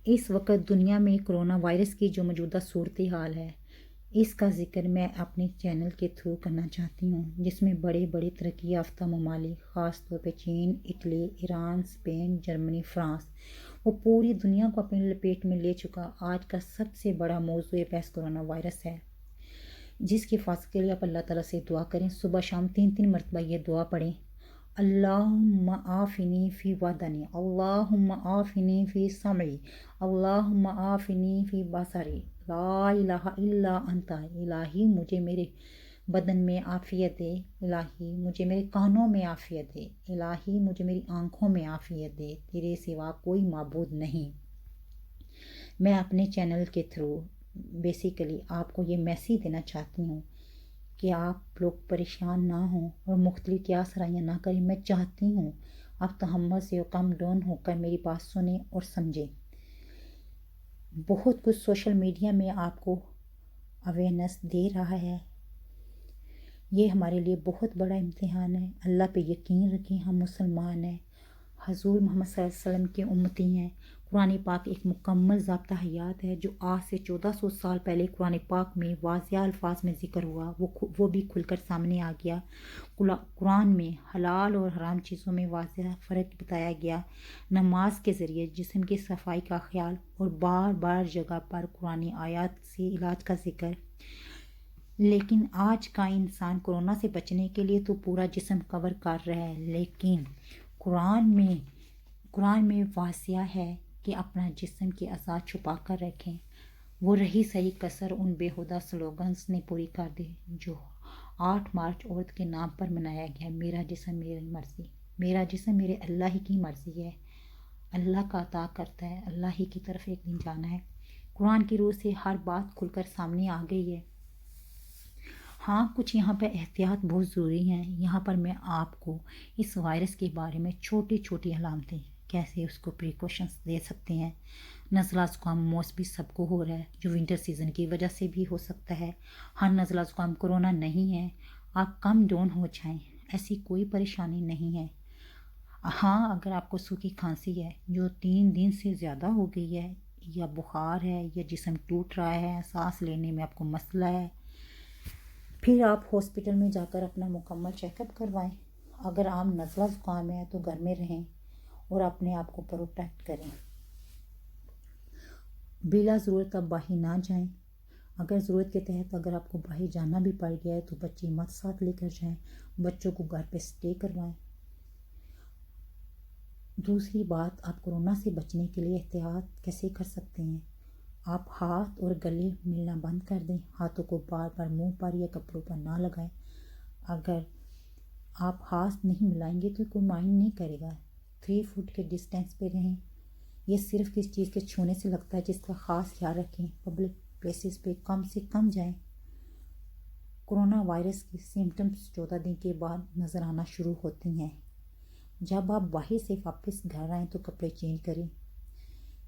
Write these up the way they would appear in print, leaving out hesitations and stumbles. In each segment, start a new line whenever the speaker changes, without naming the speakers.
اس وقت دنیا میں کرونا وائرس کی جو موجودہ صورتحال ہے اس کا ذکر میں اپنے چینل کے تھرو کرنا چاہتی ہوں، جس میں بڑے بڑے ترقی یافتہ ممالک، خاص طور پہ چین، Italy, Iran, Spain, Germany, France, وہ پوری دنیا کو اپنی لپیٹ میں لے چکا آج کا سب سے بڑا موضوع بحث کرونا وائرس ہے، جس کی حفاظت کے لیے آپ اللہ تعالیٰ سے دعا کریں۔ صبح شام 3 مرتبہ یہ دعا پڑھیں: اللہم آفنی فی بدنی، اللہم آفنی فی سمعی، اللہم آفنی فی بصری، لا الہ الا انت۔ الہی مجھے میرے بدن میں عافیت دے، الہی مجھے میرے کانوں میں عافیت دے، الہی مجھے میری آنکھوں میں عافیت دے، تیرے سوا کوئی معبود نہیں۔ میں اپنے چینل کے تھرو بیسیکلی آپ کو یہ میسیج دینا چاہتی ہوں کہ آپ لوگ پریشان نہ ہوں اور مختلف قیاس آرائیاں نہ کریں۔ میں چاہتی ہوں آپ تحمل سے کم ڈاؤن ہو کر میری بات سنیں اور سمجھیں۔ بہت کچھ سوشل میڈیا میں آپ کو اویئرنیس دے رہا ہے، یہ ہمارے لیے بہت بڑا امتحان ہے۔ اللہ پہ یقین رکھیں، ہم مسلمان ہیں، حضور محمد صلی اللہ علیہ وسلم کے امتی ہیں۔ قرآن پاک ایک مکمل ضابطہ حیات ہے جو آج سے 1400 سال پہلے قرآن پاک میں واضح الفاظ میں ذکر ہوا، وہ بھی کھل کر سامنے آ گیا۔ قرآن میں حلال اور حرام چیزوں میں واضح فرق بتایا گیا۔ نماز کے ذریعے جسم کی صفائی کا خیال اور بار بار جگہ پر قرآن آیات سے علاج کا ذکر۔ لیکن آج کا انسان کورونا سے بچنے کے لیے تو پورا جسم کور کر رہا ہے، لیکن قرآن میں واضح ہے کہ اپنا جسم کے اعضاء چھپا کر رکھیں۔ وہ رہی صحیح کسر ان بیہودہ سلوگنز نے پوری کر دی جو 8 مارچ عورت کے نام پر منایا گیا۔ میرا جسم میری مرضی، میرا جسم میرے اللہ ہی کی مرضی ہے، اللہ کا عطا کرتا ہے، اللہ ہی کی طرف ایک دن جانا ہے۔ قرآن کی روح سے ہر بات کھل کر سامنے آ گئی ہے۔ ہاں، کچھ یہاں پہ احتیاط بہت ضروری ہیں۔ یہاں پر میں آپ کو اس وائرس کے بارے میں چھوٹی چھوٹی علامتیں کیسے اس کو پریکاشنز دے سکتے ہیں۔ نزلہ زکام موسمی سب کو ہو رہا ہے جو ونٹر سیزن کی وجہ سے بھی ہو سکتا ہے۔ ہاں، نزلہ زکام کرونا نہیں ہے، آپ کم ڈاؤن ہو جائیں، ایسی کوئی پریشانی نہیں ہے۔ ہاں، اگر آپ کو سوکھی کھانسی ہے جو 3 دن سے زیادہ ہو گئی ہے، یا بخار ہے، یا جسم ٹوٹ رہا ہے، سانس لینے میں آپ کو مسئلہ ہے، پھر آپ ہاسپٹل میں جا کر اپنا مکمل چیک اپ کروائیں۔ اگر عام نزلہ زکام ہے تو گھر میں رہیں اور اپنے آپ کو پروٹیکٹ کریں۔ بلا ضرورت آپ باہر نہ جائیں۔ اگر ضرورت کے تحت اگر آپ کو باہر جانا بھی پڑ گیا ہے تو بچے مت ساتھ لے کر جائیں، بچوں کو گھر پہ اسٹے کروائیں۔ دوسری بات، آپ کورونا سے بچنے کے لیے احتیاط کیسے کر سکتے ہیں؟ آپ ہاتھ اور گلے ملنا بند کر دیں، ہاتھوں کو بار بار منہ پر یا کپڑوں پر نہ لگائیں۔ اگر آپ ہاتھ نہیں ملائیں گے تو کوئی مائنڈ نہیں کرے گا۔ 3 فٹ کے ڈسٹینس پہ رہیں۔ یہ صرف کس چیز کے چھونے سے لگتا ہے جس کا خاص خیال رکھیں۔ پبلک پلیسز پہ کم سے کم جائیں۔ کرونا وائرس کی سمٹمز 14 دن کے بعد نظر آنا شروع ہوتی ہیں۔ جب آپ باہر سے واپس گھر آئیں تو کپڑے چینج کریں،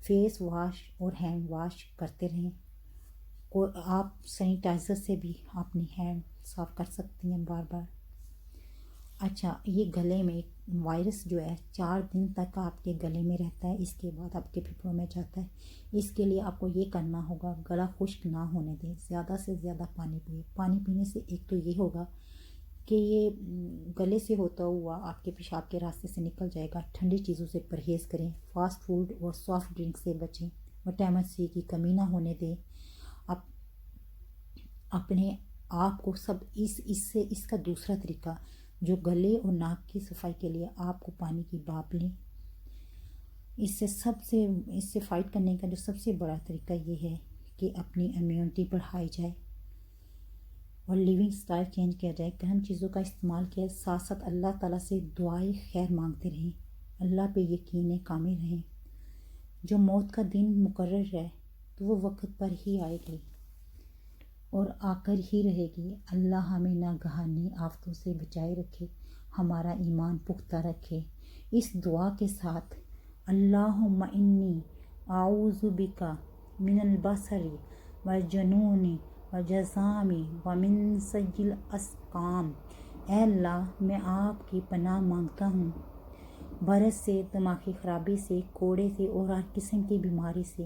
فیس واش اور ہینڈ واش کرتے رہیں۔ آپ سینیٹائزر سے بھی اپنی ہینڈ صاف کر سکتی ہیں بار بار۔ اچھا، یہ گلے میں وائرس جو ہے 4 دن تک آپ کے گلے میں رہتا ہے، اس کے بعد آپ کے پھیپھڑوں میں جاتا ہے۔ اس کے لیے آپ کو یہ کرنا ہوگا، گلا خشک نہ ہونے دیں، زیادہ سے زیادہ پانی پئیں۔ پانی پینے سے ایک تو یہ ہوگا کہ یہ گلے سے ہوتا ہوا آپ کے پیشاب کے راستے سے نکل جائے گا۔ ٹھنڈی چیزوں سے پرہیز کریں، فاسٹ فوڈ اور سافٹ ڈرنک سے بچیں، وٹامن سی کی کمی نہ ہونے دیں۔ اپنے آپ کو اس کا دوسرا طریقہ جو گلے اور ناک کی صفائی کے لیے آپ کو پانی کی بھاپ لیں۔ اس سے فائٹ کرنے کا جو سب سے بڑا طریقہ یہ ہے کہ اپنی امیونٹی بڑھائی جائے اور لیونگ سٹائل چینج کیا جائے، گرم چیزوں کا استعمال کیا، ساتھ ساتھ اللہ تعالیٰ سے دعائیں خیر مانگتے رہیں، اللہ پہ یقین کامل رہیں۔ جو موت کا دن مقرر ہے تو وہ وقت پر ہی آئے گی اور آ کر ہی رہے گی۔ اللہ ہمیں ناگہانی آفتوں سے بچائے رکھے، ہمارا ایمان پختہ رکھے۔ اس دعا کے ساتھ اللہم انی اعوذ بک من البصر والجنون والجذام ومن سیء الاسقام۔ اے اللہ، میں آپ کی پناہ مانگتا ہوں برس سے، دماغی خرابی سے، کوڑے سے اور ہر قسم کی بیماری سے